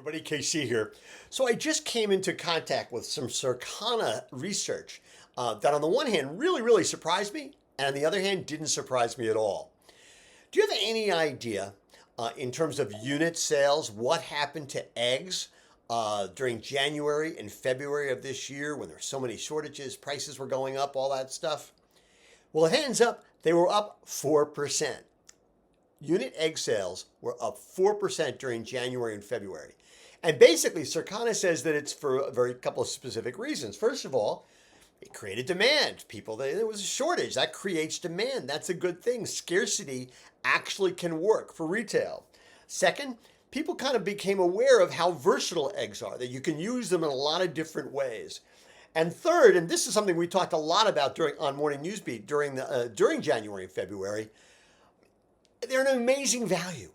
everybody, KC here. So I just came into contact with some Circana research that on the one hand really surprised me, and on the other hand didn't surprise me at all. Do you have any idea in terms of unit sales what happened to eggs during January and February of this year when there were so many shortages, prices were going up, all that stuff? Well, it ends up they were up 4%. Unit egg sales were up 4% during January and February. And basically, Circana says that it's for a very couple of specific reasons. First of all, it created demand. There was a shortage. That creates demand. That's a good thing. Scarcity actually can work for retail. Second, people kind of became aware of how versatile eggs are, that you can use them in a lot of different ways. And third, and this is something we talked a lot about on Morning Newsbeat during January and February, they're an amazing value.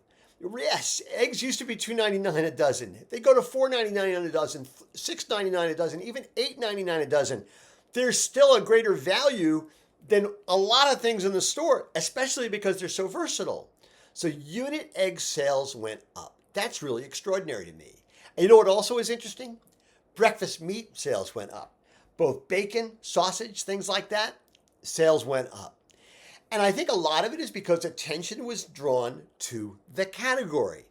Yes, eggs used to be $2.99 a dozen. They go to $4.99 a dozen, $6.99 a dozen, even $8.99 a dozen. There's still a greater value than a lot of things in the store, especially because they're so versatile. So unit egg sales went up. That's really extraordinary to me. And you know what also is interesting? Breakfast meat sales went up. Both bacon, sausage, things like that, sales went up. And I think a lot of it is because attention was drawn to the category.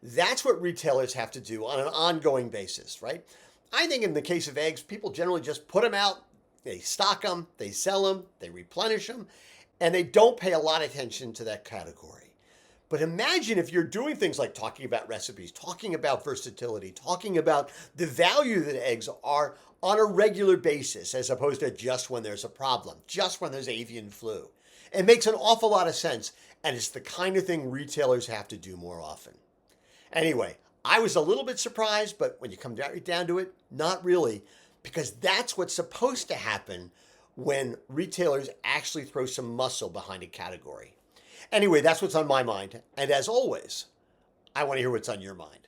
That's what retailers have to do on an ongoing basis, right? I think in the case of eggs, people generally just put them out, they stock them, they sell them, they replenish them, and they don't pay a lot of attention to that category. But imagine if you're doing things like talking about recipes, talking about versatility, talking about the value that eggs are on a regular basis, as opposed to just when there's a problem, just when there's avian flu. It makes an awful lot of sense, and it's the kind of thing retailers have to do more often. Anyway, I was a little bit surprised, but when you come down to it, not really, because that's what's supposed to happen when retailers actually throw some muscle behind a category. Anyway, that's what's on my mind, and as always, I want to hear what's on your mind.